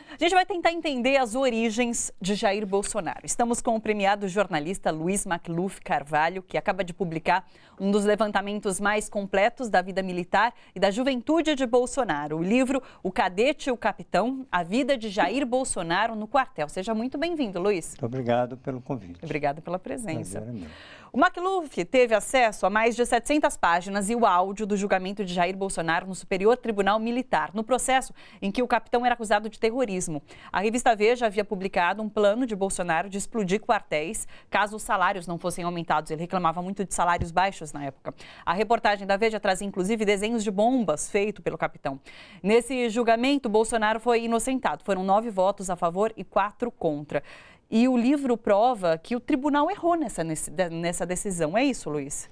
A gente vai tentar entender as origens de Jair Bolsonaro. Estamos com o premiado jornalista Luiz Macluf Carvalho, que acaba de publicar um dos levantamentos mais completos da vida militar e da juventude de Bolsonaro. O livro O Cadete e o Capitão, a vida de Jair Bolsonaro no quartel. Seja muito bem-vindo, Luiz. Muito obrigado pelo convite. Obrigada pela presença. Prazer é meu. O Macluf teve acesso a mais de 700 páginas e o áudio do julgamento de Jair Bolsonaro no Superior Tribunal Militar, no processo em que o capitão era acusado de terrorismo. A revista Veja havia publicado um plano de Bolsonaro de explodir quartéis caso os salários não fossem aumentados. Ele reclamava muito de salários baixos na época. A reportagem da Veja trazia inclusive desenhos de bombas feitos pelo capitão. Nesse julgamento, Bolsonaro foi inocentado. Foram 9 votos a favor e 4 contra. E o livro prova que o tribunal errou nessa decisão. É isso, Luiz?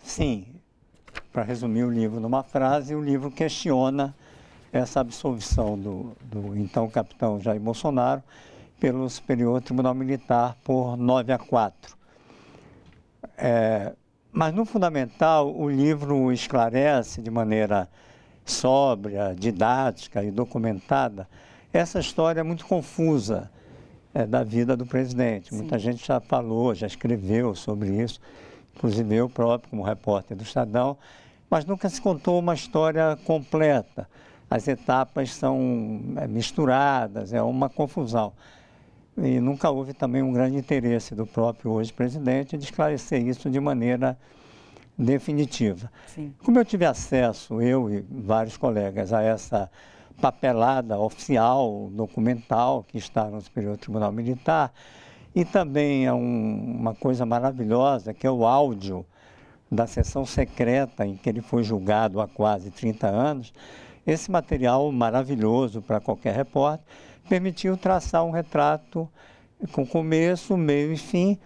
Sim. Para resumir o livro numa frase, o livro questiona essa absolvição do então capitão Jair Bolsonaro pelo Superior Tribunal Militar por 9-4. Mas, no fundamental, o livro esclarece de maneira sóbria, didática e documentada essa história muito confusa da vida do presidente. Sim. Muita gente já falou, já escreveu sobre isso, inclusive eu próprio, como repórter do Estadão, mas nunca se contou uma história completa. As etapas são misturadas, é uma confusão. E nunca houve também um grande interesse do próprio hoje presidente de esclarecer isso de maneira definitiva. Sim. Como eu tive acesso, eu e vários colegas, a essa papelada oficial, documental, que está no Superior Tribunal Militar, e também uma coisa maravilhosa, que é o áudio da sessão secreta em que ele foi julgado há quase 30 anos. Esse material maravilhoso para qualquer repórter permitiu traçar um retrato com começo, meio e fim,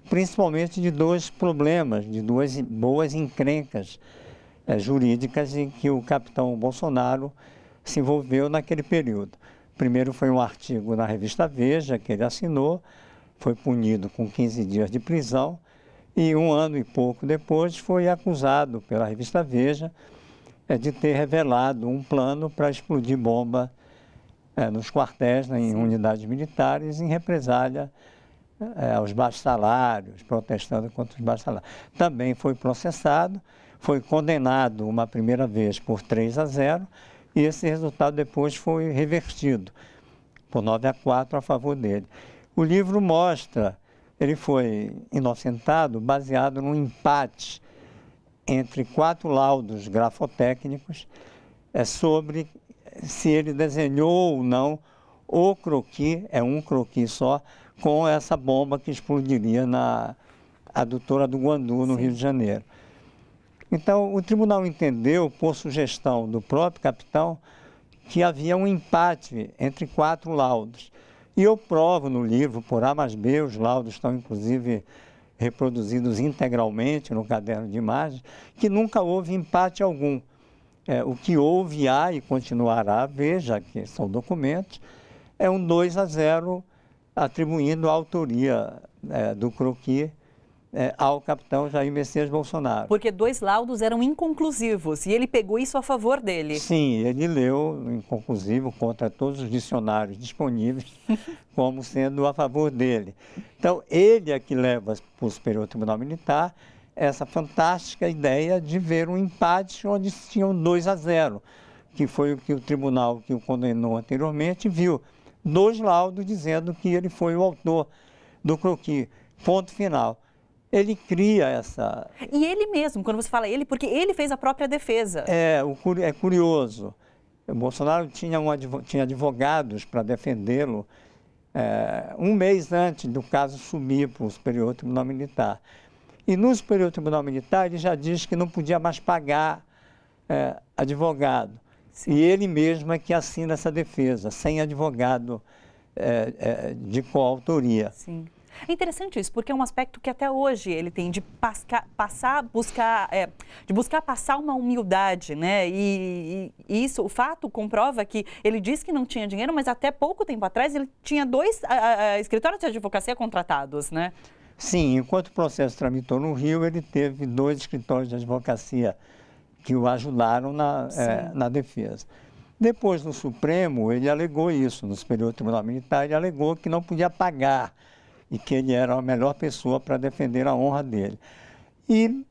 principalmente de 2 problemas, de 2 boas encrencas jurídicas em que o capitão Bolsonaro se envolveu naquele período. Primeiro foi um artigo na revista Veja que ele assinou, foi punido com 15 dias de prisão e 1 ano e pouco depois foi acusado pela revista Veja de ter revelado um plano para explodir bomba nos quartéis, em unidades militares, em represália aos baixos salários, protestando contra os baixos salários. Também foi processado, foi condenado uma primeira vez por 3-0, e esse resultado depois foi revertido por 9-4 a favor dele. O livro mostra, ele foi inocentado baseado num empate entre 4 laudos grafotécnicos sobre se ele desenhou ou não o croquis, um croquis só, com essa bomba que explodiria na adutora do Guandu, no Rio de Janeiro. Então, o tribunal entendeu, por sugestão do próprio capitão, que havia um empate entre 4 laudos. E eu provo no livro, por A mais B, os laudos estão inclusive reproduzidos integralmente no caderno de imagens, que nunca houve empate algum. O que houve, há e continuará a haver, já que são documentos, é um 2-0 atribuindo a autoria do croquis ao capitão Jair Messias Bolsonaro. Porque 2 laudos eram inconclusivos e ele pegou isso a favor dele. Sim, ele leu inconclusivo contra todos os dicionários disponíveis como sendo a favor dele. Então, ele é que leva para o Superior Tribunal Militar essa fantástica ideia de ver um empate onde tinham 2-0, que foi o que o tribunal que o condenou anteriormente viu. 2 laudos dizendo que ele foi o autor do croquis. Ponto final. Ele cria essa... E ele mesmo, quando você fala ele, porque ele fez a própria defesa. É curioso. O Bolsonaro tinha advogados para defendê-lo 1 mês antes do caso subir para o Superior Tribunal Militar. E no Superior Tribunal Militar ele já diz que não podia mais pagar advogado. Sim. E ele mesmo é que assina essa defesa, sem advogado de coautoria. Sim. É interessante isso, porque é um aspecto que até hoje ele tem de buscar passar uma humildade, né? E isso, o fato comprova que ele disse que não tinha dinheiro, mas até pouco tempo atrás ele tinha 2 escritórios de advocacia contratados, né? Sim, enquanto o processo tramitou no Rio, ele teve 2 escritórios de advocacia que o ajudaram na defesa. Depois, no Supremo, ele alegou isso, no Superior Tribunal Militar, ele alegou que não podia pagar e que ele era a melhor pessoa para defender a honra dele. E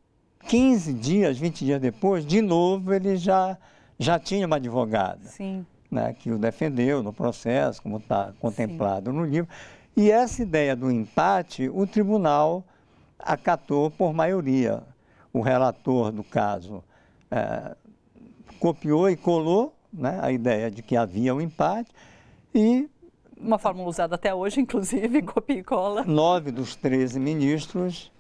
15 dias, 20 dias depois, de novo, ele já tinha uma advogada, Sim. Né, que o defendeu no processo, como está contemplado no livro. E essa ideia do empate, o tribunal acatou por maioria. O relator do caso copiou e colou, né, a ideia de que havia um empate e... Uma fórmula usada até hoje, inclusive, copia e cola. 9 dos 13 ministros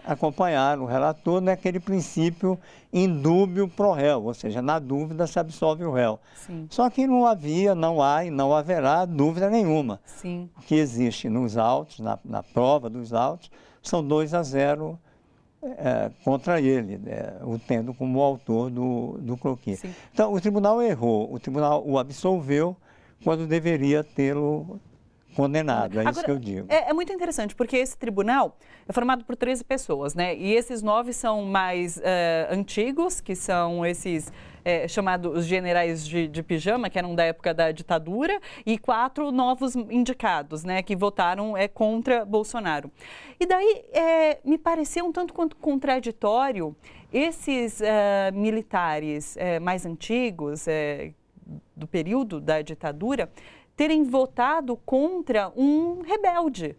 acompanharam o relator naquele princípio indúbio pro réu, ou seja, na dúvida se absolve o réu. Sim. Só que não havia, não há e não haverá dúvida nenhuma. Sim. O que existe nos autos, na prova dos autos, são 2-0 contra ele, o tendo como autor do croquis. Sim. Então, o tribunal errou, o tribunal o absolveu quando deveria tê-lo condenado, é isso que eu digo. É muito interessante, porque esse tribunal é formado por 13 pessoas, né? E esses 9 são mais antigos, que são esses chamados generais de pijama, que eram da época da ditadura, e 4 novos indicados, né? Que votaram contra Bolsonaro. E daí me pareceu um tanto quanto contraditório esses militares mais antigos, do período da ditadura, terem votado contra um rebelde.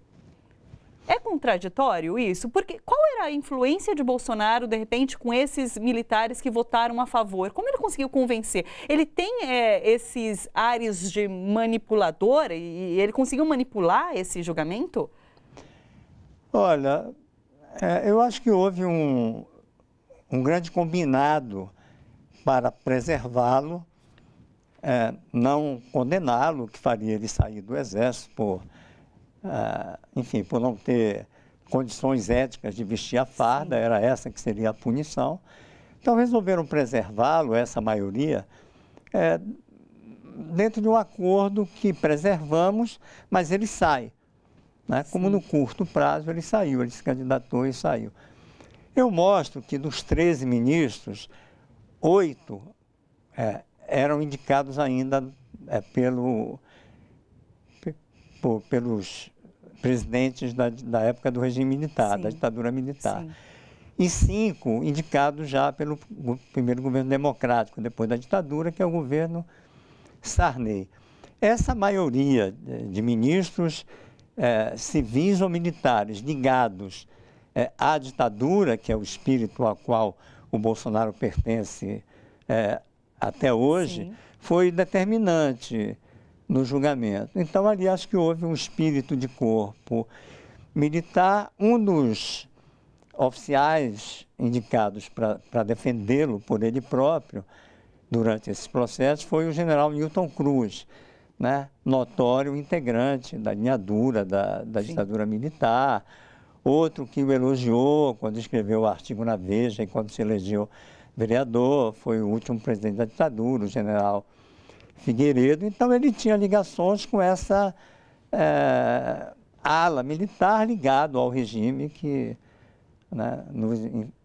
É contraditório isso? Porque qual era a influência de Bolsonaro, de repente, com esses militares que votaram a favor? Como ele conseguiu convencer? Ele tem esses ares de manipulador e ele conseguiu manipular esse julgamento? Olha, eu acho que houve um grande combinado para preservá-lo, não condená-lo, que faria ele sair do Exército por, enfim, por não ter condições éticas de vestir a farda, era essa que seria a punição. Então resolveram preservá-lo, essa maioria, dentro de um acordo que preservamos, mas ele sai. Né? Como no curto prazo ele saiu, ele se candidatou e saiu. Eu mostro que dos 13 ministros, 8 eram indicados ainda pelos presidentes da época do regime militar, da ditadura militar. Sim. E 5 indicados já pelo primeiro governo democrático, depois da ditadura, que é o governo Sarney. Essa maioria de ministros civis ou militares ligados à ditadura, que é o espírito ao qual o Bolsonaro pertence até hoje, sim, foi determinante no julgamento. Então, ali acho que houve um espírito de corpo militar. Um dos oficiais indicados para defendê-lo por ele próprio durante esse processo foi o general Newton Cruz, né? Notório integrante da linha dura da ditadura militar. Outro que o elogiou quando escreveu o artigo na Veja e quando se elegeu vereador, foi o último presidente da ditadura, o general Figueiredo. Então, ele tinha ligações com essa ala militar ligado ao regime que, né,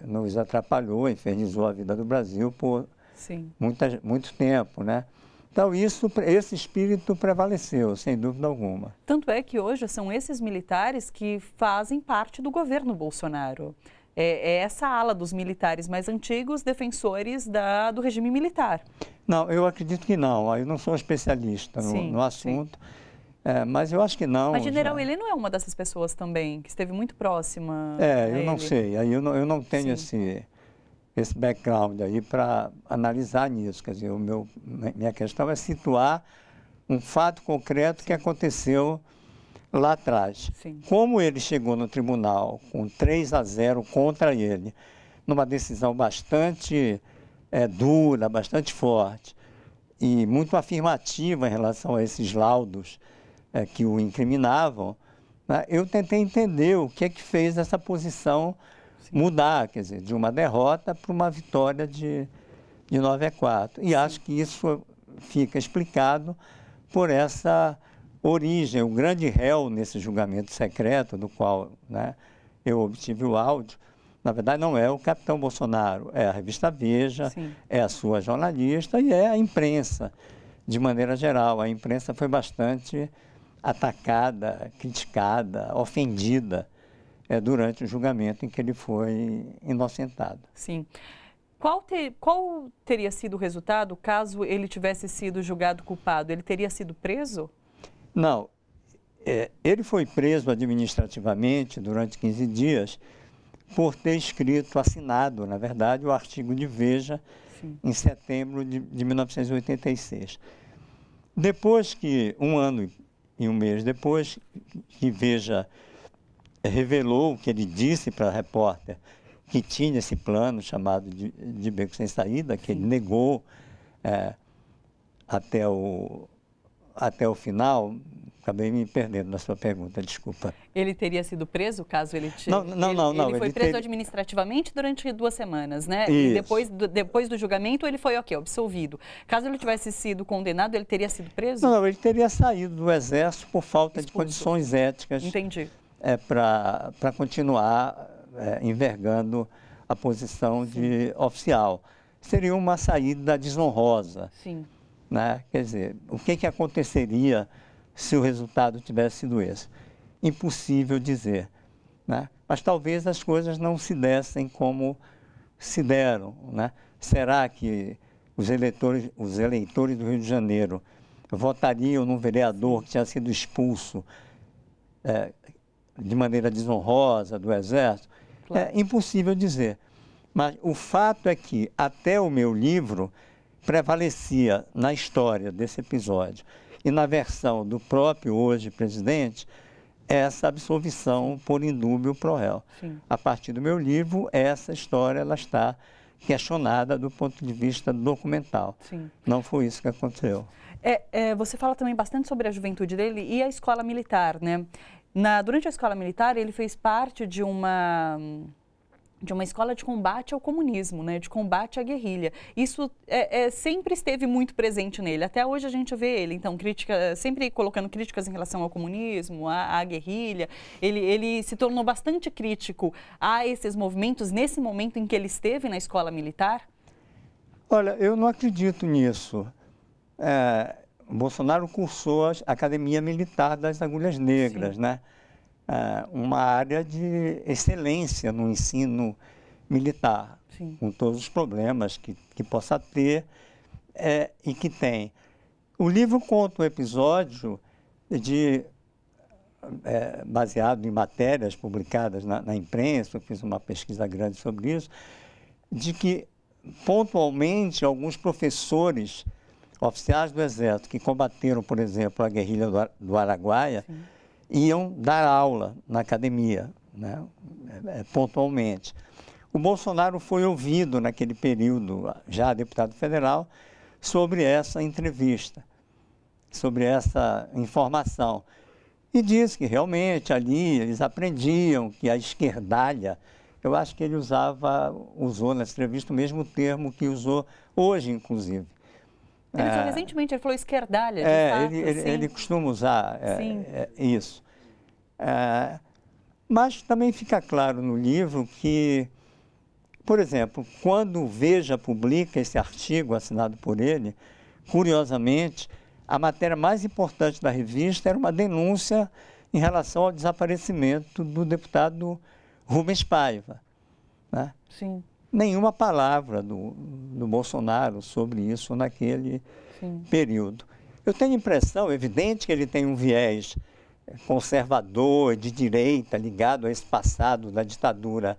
nos atrapalhou, infernizou a vida do Brasil por muito tempo, né? Então, esse espírito prevaleceu, sem dúvida alguma. Tanto é que hoje são esses militares que fazem parte do governo Bolsonaro. É essa ala dos militares mais antigos, defensores do regime militar. Não, eu acredito que não. Eu não sou especialista no assunto, mas eu acho que não. Mas, general, ele não é uma dessas pessoas também, que esteve muito próxima eu não sei. Aí eu não tenho esse background aí para analisar nisso. Quer dizer, minha questão é situar um fato concreto que aconteceu lá atrás. Sim. Como ele chegou no tribunal com 3-0 contra ele, numa decisão bastante dura, bastante forte e muito afirmativa em relação a esses laudos que o incriminavam, né, eu tentei entender o que é que fez essa posição mudar, quer dizer, de uma derrota para uma vitória de 9-4. E acho que isso fica explicado por essa origem. O grande réu nesse julgamento secreto, do qual, né, eu obtive o áudio, na verdade não é o capitão Bolsonaro, é a revista Veja, é a sua jornalista e é a imprensa. de maneira geral. A imprensa foi bastante atacada, criticada, ofendida durante o julgamento em que ele foi inocentado. Sim. Qual teria sido o resultado caso ele tivesse sido julgado culpado? Ele teria sido preso? Não. Ele foi preso administrativamente durante 15 dias por ter assinado, na verdade, o artigo de Veja, sim, em setembro de 1986. Depois que, 1 ano e 1 mês depois, que Veja revelou o que ele disse para a repórter, que tinha esse plano chamado de Beco Sem Saída, que ele negou até o final. Acabei me perdendo na sua pergunta, desculpa. Ele teria sido preso caso ele... Não. Ele foi preso administrativamente durante 2 semanas, né? Isso. E depois do julgamento ele foi, absolvido. Caso ele tivesse sido condenado, ele teria sido preso? Não, ele teria saído do Exército por falta de condições éticas. Entendi. Para continuar envergando a posição de oficial. Seria uma saída desonrosa. Sim. Né? Quer dizer, o que aconteceria se o resultado tivesse sido esse? Impossível dizer. Né? Mas talvez as coisas não se dessem como se deram. Né? Será que os eleitores do Rio de Janeiro votariam num vereador que tinha sido expulso de maneira desonrosa do Exército? Claro. É impossível dizer. Mas o fato é que, até o meu livro, prevalecia na história desse episódio e na versão do próprio hoje presidente, essa absolvição por indúbio pro réu. Sim. A partir do meu livro, essa história ela está questionada do ponto de vista documental. Sim. Não foi isso que aconteceu. Você fala também bastante sobre a juventude dele e a escola militar, né? Durante a escola militar, ele fez parte de uma escola de combate ao comunismo, né? De combate à guerrilha. Isso sempre esteve muito presente nele. Até hoje a gente vê ele, então, sempre colocando críticas em relação ao comunismo, à guerrilha. Ele se tornou bastante crítico a esses movimentos nesse momento em que ele esteve na escola militar? Olha, eu não acredito nisso. Bolsonaro cursou a Academia Militar das Agulhas Negras, sim, né? Uma área de excelência no ensino militar, sim, com todos os problemas que possa ter e que tem. O livro conta um episódio baseado em matérias publicadas na imprensa, eu fiz uma pesquisa grande sobre isso, de que, pontualmente, alguns professores oficiais do Exército que combateram, por exemplo, a guerrilha do Araguaia, sim, iam dar aula na academia, né? Pontualmente. O Bolsonaro foi ouvido naquele período, já deputado federal, sobre essa entrevista, sobre essa informação. E disse que realmente ali eles aprendiam que a esquerdalha, eu acho que ele usou nessa entrevista o mesmo termo que usou hoje, inclusive. Ele usou recentemente, ele falou esquerdalha, de fato. Ele costuma usar isso. Mas também fica claro no livro que, por exemplo, quando o Veja publica esse artigo assinado por ele, curiosamente, a matéria mais importante da revista era uma denúncia em relação ao desaparecimento do deputado Rubens Paiva, né? Sim. Nenhuma palavra do Bolsonaro sobre isso naquele, sim, período. Eu tenho a impressão, evidente que ele tem um viés conservador, de direita, ligado a esse passado da ditadura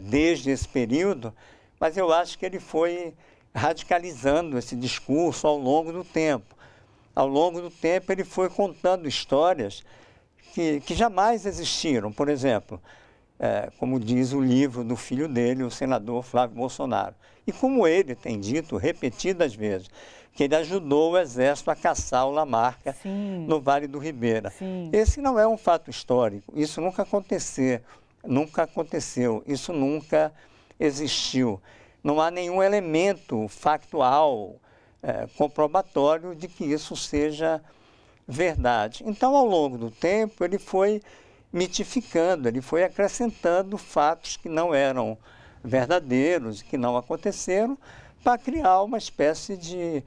desde esse período, mas eu acho que ele foi radicalizando esse discurso ao longo do tempo. Ao longo do tempo ele foi contando histórias que jamais existiram. Por exemplo, como diz o livro do filho dele, o senador Flávio Bolsonaro. E como ele tem dito repetidas vezes, que ele ajudou o Exército a caçar o Lamarca, sim, no Vale do Ribeira. Sim. Esse não é um fato histórico, isso nunca aconteceu, isso nunca existiu. Não há nenhum elemento factual comprobatório de que isso seja verdade. Então, ao longo do tempo, ele foi mitificando, ele foi acrescentando fatos que não eram verdadeiros, que não aconteceram, para criar uma espécie de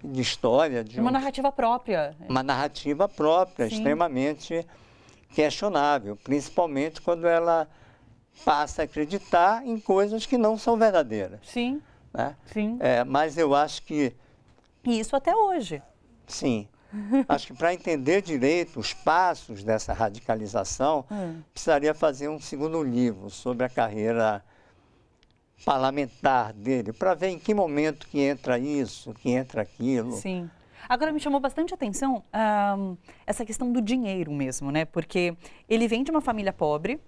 de história. Uma narrativa própria. Uma narrativa própria, sim, extremamente questionável, principalmente quando ela passa a acreditar em coisas que não são verdadeiras. Sim, né? Sim. Mas eu acho que... E isso até hoje. Sim. Acho que para entender direito os passos dessa radicalização, precisaria fazer um segundo livro sobre a carreira parlamentar dele, para ver em que momento que entra isso, que entra aquilo. Sim. Agora, me chamou bastante atenção essa questão do dinheiro mesmo, né? Porque ele vem de uma família pobre.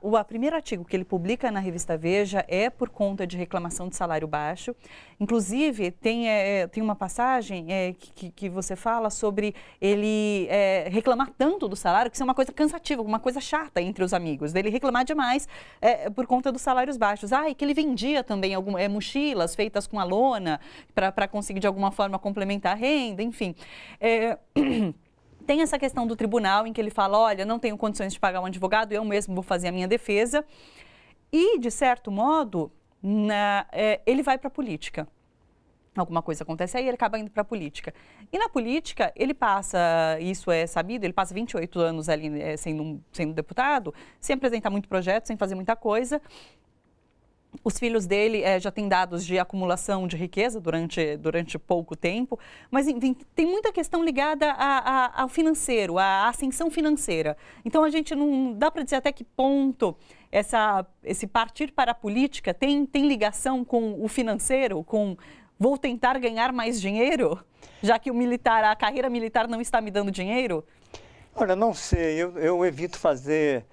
O primeiro artigo que ele publica na revista Veja é por conta de reclamação de salário baixo. Inclusive, tem uma passagem que você fala sobre ele reclamar tanto do salário, que isso é uma coisa cansativa, uma coisa chata entre os amigos, dele reclamar demais por conta dos salários baixos. E que ele vendia também mochilas feitas com a lona para conseguir de alguma forma complementar a renda, enfim. Tem essa questão do tribunal em que ele fala, olha, não tenho condições de pagar um advogado, eu mesmo vou fazer a minha defesa. E, de certo modo, ele vai para a política. Alguma coisa acontece aí, ele acaba indo para a política. E na política, ele passa, isso é sabido, ele passa 28 anos ali sendo deputado, sem apresentar muito projeto, sem fazer muita coisa. Os filhos dele já têm dados de acumulação de riqueza durante pouco tempo, mas enfim, tem muita questão ligada ao financeiro, à ascensão financeira. Então, a gente não dá para dizer até que ponto esse partir para a política tem ligação com o financeiro, com vou tentar ganhar mais dinheiro, já que a carreira militar não está me dando dinheiro? Olha, não sei, eu evito fazer...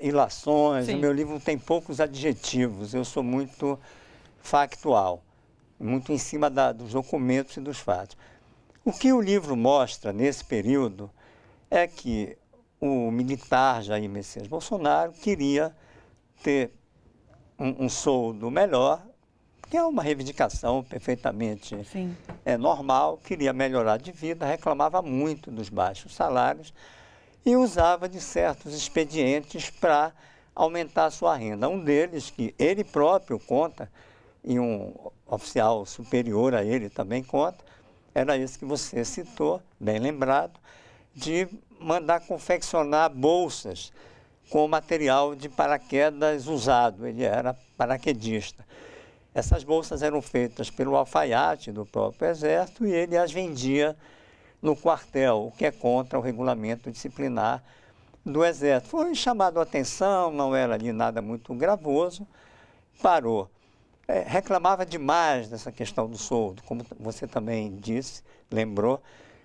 ilações, Sim. O meu livro tem poucos adjetivos, eu sou muito factual, muito em cima dos documentos e dos fatos. O que o livro mostra nesse período é que o militar Jair Messias Bolsonaro queria ter um soldo melhor, que é uma reivindicação perfeitamente normal, queria melhorar de vida, reclamava muito dos baixos salários, e usava de certos expedientes para aumentar a sua renda. Um deles, que ele próprio conta, e um oficial superior a ele também conta, era esse que você citou, bem lembrado, de mandar confeccionar bolsas com material de paraquedas usado. Ele era paraquedista. Essas bolsas eram feitas pelo alfaiate do próprio Exército e ele as vendia no quartel, o que é contra o regulamento disciplinar do Exército. Foi chamado a atenção, não era ali nada muito gravoso, parou. Reclamava demais dessa questão do soldo, como você também disse, lembrou,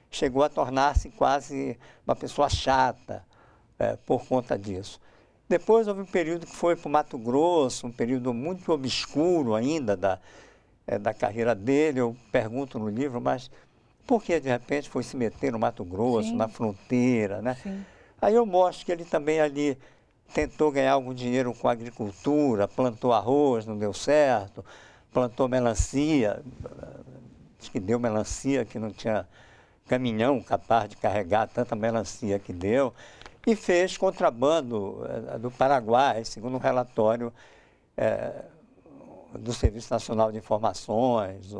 chegou a tornar-se quase uma pessoa chata por conta disso. Depois houve um período que foi para o Mato Grosso, um período muito obscuro ainda da carreira dele. Eu pergunto no livro, mas... por que, de repente, foi se meter no Mato Grosso, na fronteira, né? Sim. Aí eu mostro que ele também ali tentou ganhar algum dinheiro com a agricultura, plantou arroz, não deu certo, plantou melancia, acho que deu melancia, que não tinha caminhão capaz de carregar tanta melancia que deu, e fez contrabando do Paraguai, segundo um relatório do Serviço Nacional de Informações,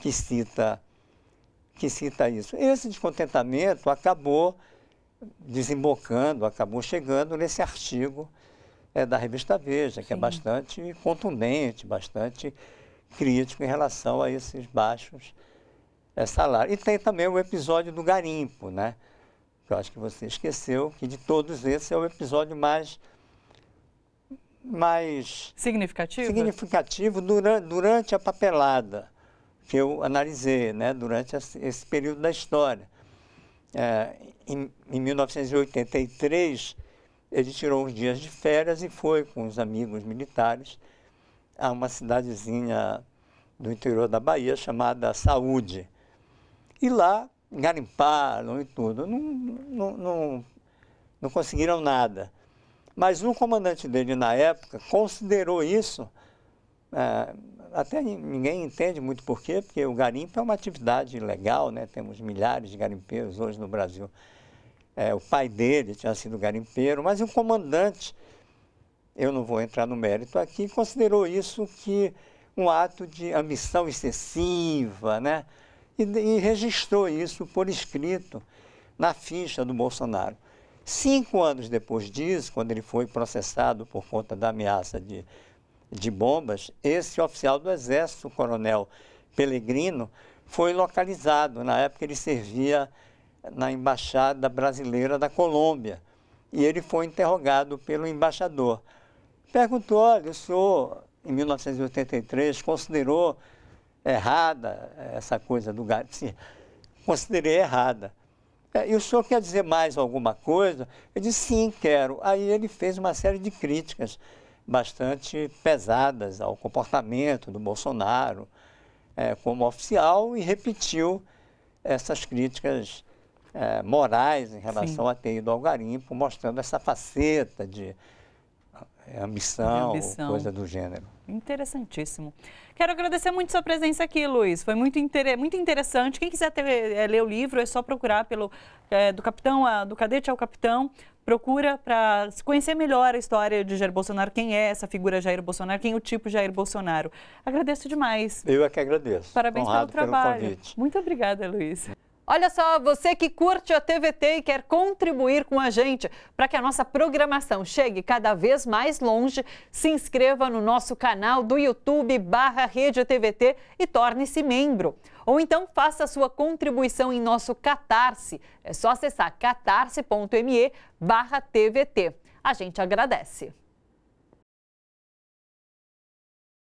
que cita isso. Esse descontentamento acabou desembocando, acabou chegando nesse artigo da revista Veja, que é bastante contundente, bastante crítico em relação a esses baixos salários. E tem também o episódio do garimpo, né? Que eu acho que você esqueceu, que de todos esses é o episódio mais significativo durante a papelada que eu analisei, né, durante esse período da história. Em 1983, ele tirou uns dias de férias e foi com os amigos militares a uma cidadezinha do interior da Bahia chamada Saúde. E lá garimparam e tudo. Não conseguiram nada. Mas o comandante dele, na época, considerou isso... até ninguém entende muito por quê, porque o garimpo é uma atividade legal, né? Temos milhares de garimpeiros hoje no Brasil. O pai dele tinha sido garimpeiro, mas o comandante, eu não vou entrar no mérito aqui, considerou isso que um ato de ambição excessiva, né? E registrou isso por escrito na ficha do Bolsonaro. 5 anos depois disso, quando ele foi processado por conta da ameaça de bombas, esse oficial do Exército, o coronel Pellegrino, foi localizado. Na época ele servia na Embaixada Brasileira da Colômbia e ele foi interrogado pelo embaixador. Perguntou: olha, o senhor, em 1983, considerou errada essa coisa do garimpo? Sim, considerei errada. E o senhor quer dizer mais alguma coisa? Eu disse: sim, quero. Aí ele fez uma série de críticas bastante pesadas ao comportamento do Bolsonaro como oficial e repetiu essas críticas morais em relação a ter ido ao garimpo, mostrando essa faceta de ambição, coisa do gênero. Interessantíssimo. Quero agradecer muito sua presença aqui, Luiz. Foi muito interessante. Quem quiser ler o livro, é só procurar pelo do cadete ao capitão. Procura para conhecer melhor a história de Jair Bolsonaro, quem é essa figura Jair Bolsonaro, quem é o tipo Jair Bolsonaro. Agradeço demais. Eu é que agradeço. Parabéns pelo trabalho. Pelo convite. Muito obrigada, Luiz. Olha só, você que curte a TVT e quer contribuir com a gente para que a nossa programação chegue cada vez mais longe, se inscreva no nosso canal do YouTube /RedeTVT e torne-se membro. Ou então faça a sua contribuição em nosso Catarse. É só acessar catarse.me/TVT. A gente agradece.